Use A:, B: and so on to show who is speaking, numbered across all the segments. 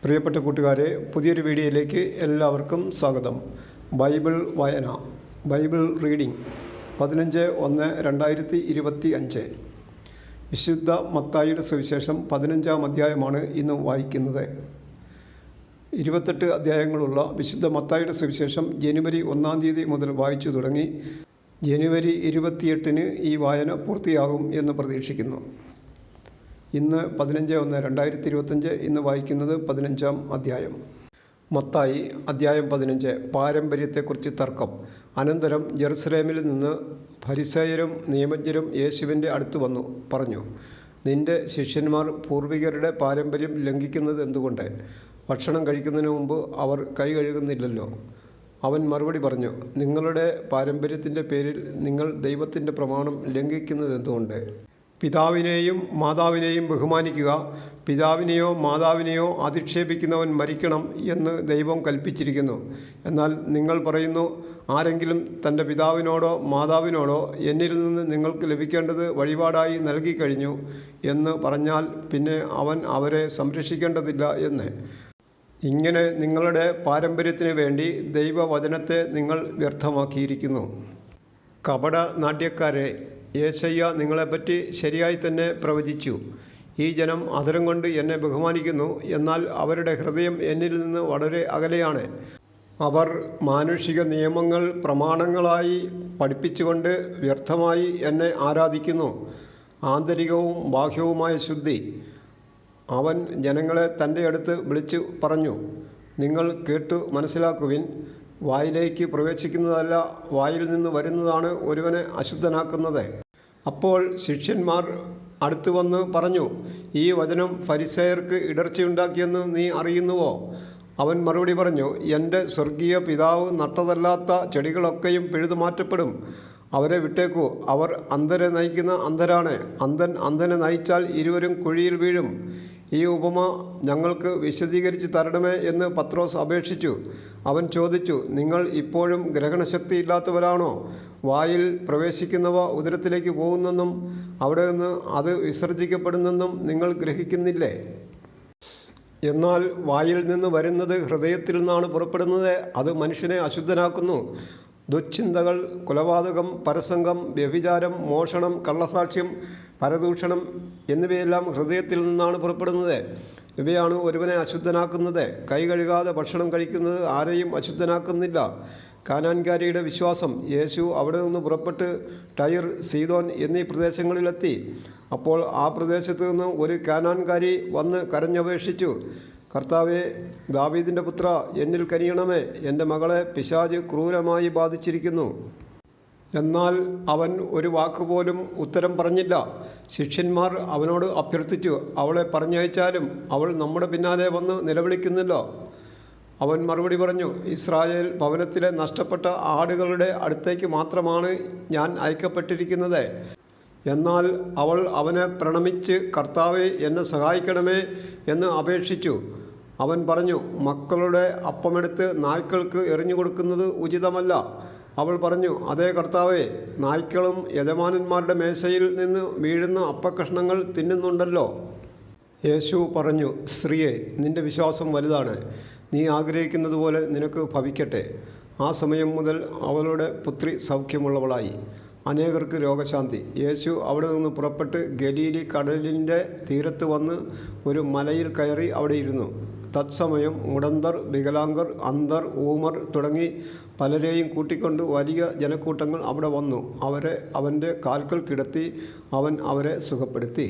A: പ്രിയപ്പെട്ട കൂട്ടുകാരെ, പുതിയൊരു വീഡിയോയിലേക്ക് എല്ലാവർക്കും സ്വാഗതം. ബൈബിൾ വായന, ബൈബിൾ റീഡിംഗ് 15/1/2025. വിശുദ്ധ മത്തായിയുടെ സുവിശേഷം 15-ാം അധ്യായമാണ് ഇന്ന് വായിക്കുന്നത്. 28 അധ്യായങ്ങളുള്ള വിശുദ്ധ മത്തായിയുടെ സുവിശേഷം ജനുവരി 1-ാം തീയതി മുതൽ വായിച്ചു തുടങ്ങി. ജനുവരി 28-ന് ഈ വായന പൂർത്തിയാകും എന്ന് പ്രതീക്ഷിക്കുന്നു. ഇന്ന് 15/1/2025. ഇന്ന് വായിക്കുന്നത് 15-ാം അധ്യായം. മത്തായി അധ്യായം 15. പാരമ്പര്യത്തെക്കുറിച്ച് തർക്കം. അനന്തരം ജെറുസലേമിൽ നിന്ന് ഫരിസേയരും നിയമജ്ഞരും യേശുവിൻ്റെ അടുത്ത് വന്നു പറഞ്ഞു, നിന്റെ ശിഷ്യന്മാർ പൂർവികരുടെ പാരമ്പര്യം ലംഘിക്കുന്നത് എന്തുകൊണ്ട്? ഭക്ഷണം കഴിക്കുന്നതിന് മുമ്പ് അവർ കൈ കഴുകുന്നില്ലല്ലോ. അവൻ മറുപടി പറഞ്ഞു, നിങ്ങളുടെ പാരമ്പര്യത്തിൻ്റെ പേരിൽ നിങ്ങൾ ദൈവത്തിൻ്റെ പ്രമാണം ലംഘിക്കുന്നത് എന്തുകൊണ്ട്? പിതാവിനെയും മാതാവിനെയും ബഹുമാനിക്കുക, പിതാവിനെയോ മാതാവിനെയോ അധിക്ഷേപിക്കുന്നവൻ മരിക്കണം എന്ന് ദൈവം കൽപ്പിച്ചിരിക്കുന്നു. എന്നാൽ നിങ്ങൾ പറയുന്നു, ആരെങ്കിലും തൻ്റെ പിതാവിനോടോ മാതാവിനോടോ എന്നിൽ നിന്ന് നിങ്ങൾക്ക് ലഭിക്കേണ്ടത് വഴിപാടായി നൽകിക്കഴിഞ്ഞു എന്ന് പറഞ്ഞാൽ പിന്നെ അവൻ അവരെ സംരക്ഷിക്കേണ്ടതില്ല എന്ന്. ഇങ്ങനെ നിങ്ങളുടെ പാരമ്പര്യത്തിന് വേണ്ടി ദൈവവചനത്തെ നിങ്ങൾ വ്യർത്ഥമാക്കിയിരിക്കുന്നു. കപട നാട്യക്കാരെ, യേശയ്യ നിങ്ങളെപ്പറ്റി ശരിയായി തന്നെ പ്രവചിച്ചു. ഈ ജനം അധരം കൊണ്ട് എന്നെ ബഹുമാനിക്കുന്നു, എന്നാൽ അവരുടെ ഹൃദയം എന്നിൽ നിന്ന് വളരെ അകലെയാണ്. അവർ മാനുഷിക നിയമങ്ങൾ പ്രമാണങ്ങളായി പഠിപ്പിച്ചുകൊണ്ട് വ്യർത്ഥമായി എന്നെ ആരാധിക്കുന്നു. ആന്തരികവും ബാഹ്യവുമായ ശുദ്ധി. അവൻ ജനങ്ങളെ തൻ്റെ അടുത്ത് വിളിച്ചു പറഞ്ഞു, നിങ്ങൾ കേട്ടു മനസ്സിലാക്കുവിൻ. വായിലേക്ക് പ്രവേശിക്കുന്നതല്ല, വായിൽ നിന്ന് വരുന്നതാണ് ഒരുവനെ അശുദ്ധനാക്കുന്നത്. അപ്പോൾ ശിഷ്യന്മാർ അടുത്തു വന്ന് പറഞ്ഞു, ഈ വചനം ഫരിസേയർക്ക് ഇടർച്ചയുണ്ടാക്കിയെന്ന് നീ അറിയുന്നുവോ? അവൻ മറുപടി പറഞ്ഞു, എൻ്റെ സ്വർഗീയ പിതാവ് നട്ടതല്ലാത്ത ചെടികളൊക്കെയും പിഴുതുമാറ്റപ്പെടും. അവരെ വിട്ടേക്കൂ, അവർ അന്ധരെ നയിക്കുന്ന അന്ധരാണ്. അന്ധൻ അന്ധനെ നയിച്ചാൽ ഇരുവരും കുഴിയിൽ വീഴും. ഈ ഉപമ ഞങ്ങൾക്ക് വിശദീകരിച്ച് തരണമേ എന്ന് പത്രോസ് അപേക്ഷിച്ചു. അവൻ ചോദിച്ചു, നിങ്ങൾ ഇപ്പോഴും ഗ്രഹണശക്തിയില്ലാത്തവരാണോ? വായിൽ പ്രവേശിക്കുന്നവ ഉദരത്തിലേക്ക് പോകുന്നെന്നും അവിടെ നിന്ന് അത് വിസർജിക്കപ്പെടുന്നെന്നും നിങ്ങൾ ഗ്രഹിക്കുന്നില്ലേ? എന്നാൽ വായിൽ നിന്ന് വരുന്നത് ഹൃദയത്തിൽ നിന്നാണ് പുറപ്പെടുന്നത്. അത് മനുഷ്യനെ അശുദ്ധനാക്കുന്നു. ദുശ്ചിന്തകൾ, കൊലപാതകം, പരസംഗം, വ്യഭിചാരം, മോഷണം, കള്ളസാക്ഷ്യം, പരദൂഷണം എന്നിവയെല്ലാം ഹൃദയത്തിൽ നിന്നാണ് പുറപ്പെടുന്നത്. ഇവയാണ് ഒരുവനെ അശുദ്ധനാക്കുന്നത്. കൈ കഴുകാതെ ഭക്ഷണം കഴിക്കുന്നത് ആരെയും അശുദ്ധനാക്കുന്നില്ല. കാനാൻകാരിയുടെ വിശ്വാസം. യേശു അവിടെ നിന്ന് പുറപ്പെട്ട് ടൈർ, സീദോൻ എന്നീ പ്രദേശങ്ങളിലെത്തി. അപ്പോൾ ആ പ്രദേശത്തു നിന്ന് ഒരു കാനാൻകാരി വന്ന് കരഞ്ഞപേക്ഷിച്ചു, കർത്താവേ, ദാവീദിൻ്റെ പുത്ര, എന്നിൽ കനിയണമേ, എൻ്റെ മകളെ പിശാച് ക്രൂരമായി ബാധിച്ചിരിക്കുന്നു. എന്നാൽ അവൻ ഒരു വാക്കുപോലും ഉത്തരം പറഞ്ഞില്ല. ശിഷ്യന്മാർ അവനോട് അഭ്യർത്ഥിച്ചു, അവളെ പറഞ്ഞയച്ചാലും അവൾ നമ്മുടെ പിന്നാലെ വന്ന് നിലവിളിക്കുന്നല്ലോ. അവൻ മറുപടി പറഞ്ഞു, ഇസ്രായേൽ ഭവനത്തിലെ നഷ്ടപ്പെട്ട ആടുകളുടെ അടുത്തേക്ക് മാത്രമാണ് ഞാൻ അയക്കപ്പെട്ടിരിക്കുന്നത്. എന്നാൽ അവൾ അവനെ പ്രണമിച്ച്, കർത്താവേ, എന്നെ സഹായിക്കണമേ എന്ന് അപേക്ഷിച്ചു. അവൻ പറഞ്ഞു, മക്കളുടെ അപ്പമെടുത്ത് നായ്ക്കൾക്ക് എറിഞ്ഞു കൊടുക്കുന്നത് ഉചിതമല്ല. അവൾ പറഞ്ഞു, അതേ കർത്താവേ, നായ്ക്കളും യജമാനന്മാരുടെ മേശയിൽ നിന്ന് വീഴുന്ന അപ്പക്കഷ്ണങ്ങൾ തിന്നുന്നുണ്ടല്ലോ. യേശു പറഞ്ഞു, സ്ത്രീയെ, നിന്റെ വിശ്വാസം വലുതാണ്. നീ ആഗ്രഹിക്കുന്നത് പോലെ നിനക്ക് ഭവിക്കട്ടെ. ആ സമയം മുതൽ അവളുടെ പുത്രി സൗഖ്യമുള്ളവളായി. അനേകർക്ക് രോഗശാന്തി. യേശു അവിടെ നിന്ന് പുറപ്പെട്ട് ഗലീലി കടലിൻ്റെ തീരത്ത് വന്ന് ഒരു മലയിൽ കയറി അവിടെ ഇരുന്നു. തത്സമയം മുടന്തർ, വികലാംഗർ, അന്ധർ, ഊമർ തുടങ്ങി പലരെയും കൂട്ടിക്കൊണ്ട് വലിയ ജനക്കൂട്ടങ്ങൾ അവിടെ വന്നു. അവരെ അവൻ്റെ കാൽക്കൽ കിടത്തി അവൻ അവരെ സുഖപ്പെടുത്തി.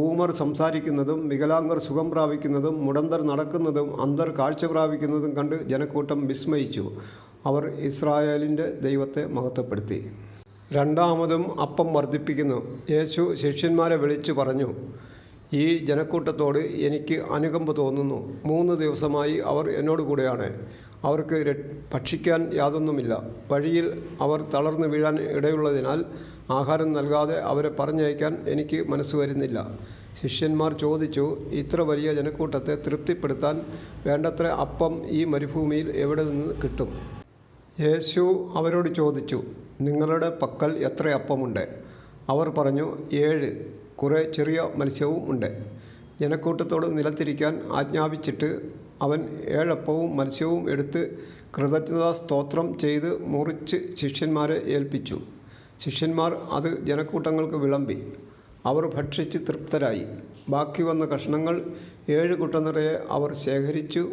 A: ഊമർ സംസാരിക്കുന്നതും വികലാംഗർ സുഖം പ്രാപിക്കുന്നതും മുടന്തർ നടക്കുന്നതും അന്ധർ കാഴ്ച പ്രാപിക്കുന്നതും കണ്ട് ജനക്കൂട്ടം വിസ്മയിച്ചു. അവർ ഇസ്രായേലിൻ്റെ ദൈവത്തെ മഹത്വപ്പെടുത്തി. രണ്ടാമതും അപ്പം വർദ്ധിപ്പിക്കുന്നു. യേശു ശിഷ്യന്മാരെ വിളിച്ചു പറഞ്ഞു, ഈ ജനക്കൂട്ടത്തോട് എനിക്ക് അനുകമ്പ തോന്നുന്നു. 3 ദിവസമായി അവർ എന്നോട് കൂടെയാണ്. അവർക്ക് ഭക്ഷിക്കാൻ യാതൊന്നുമില്ല. വഴിയിൽ അവർ തളർന്നു വീഴാൻ ഇടയുള്ളതിനാൽ ആഹാരം നൽകാതെ അവരെ പറഞ്ഞയക്കാൻ എനിക്ക് മനസ്സ് വരുന്നില്ല. ശിഷ്യന്മാർ ചോദിച്ചു, ഇത്ര വലിയ ജനക്കൂട്ടത്തെ തൃപ്തിപ്പെടുത്താൻ വേണ്ടത്ര അപ്പം ഈ മരുഭൂമിയിൽ എവിടെ നിന്ന് കിട്ടും? യേശു അവരോട് ചോദിച്ചു, നിങ്ങളുടെ പക്കൽ എത്ര അപ്പമുണ്ട്? അവർ പറഞ്ഞു, 7. കുറേ ചെറിയ മത്സ്യവും ഉണ്ട്. ജനക്കൂട്ടത്തോട് നിലത്തിരിക്കാൻ ആജ്ഞാപിച്ചിട്ട് അവൻ 7 അപ്പവും മത്സ്യവും എടുത്ത് കൃതജ്ഞതാ സ്തോത്രം ചെയ്ത് മുറിച്ച് ശിഷ്യന്മാരെ ഏൽപ്പിച്ചു. ശിഷ്യന്മാർ അത് ജനക്കൂട്ടങ്ങൾക്ക് വിളമ്പി. അവർ ഭക്ഷിച്ച് തൃപ്തരായി. ബാക്കി വന്ന കഷണങ്ങൾ 7 കുട്ട നിറയെ അവർ ശേഖരിച്ചു.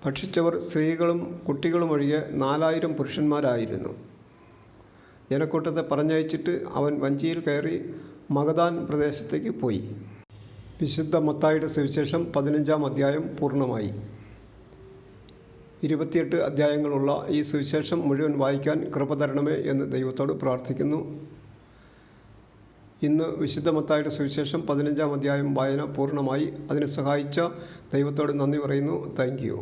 A: ഭക്ഷിച്ചവർ സ്ത്രീകളും കുട്ടികളും ഒഴികെ 4000 പുരുഷന്മാരായിരുന്നു. ജനക്കൂട്ടത്തെ പറഞ്ഞയച്ചിട്ട് അവൻ വഞ്ചിയിൽ കയറി മഗദാൻ പ്രദേശത്തേക്ക് പോയി. വിശുദ്ധ മത്തായിയുടെ സുവിശേഷം 15-ാം അധ്യായം പൂർണ്ണമായി. 28 അധ്യായങ്ങളുള്ള ഈ സുവിശേഷം മുഴുവൻ വായിക്കാൻ കൃപ തരണമേ എന്ന് ദൈവത്തോട് പ്രാർത്ഥിക്കുന്നു. ഇന്ന് വിശുദ്ധ മത്തായിയുടെ സുവിശേഷം 15-ാം അധ്യായം വായന പൂർണ്ണമായി. അതിനെ സഹായിച്ച ദൈവത്തോട് നന്ദി പറയുന്നു. Thank you.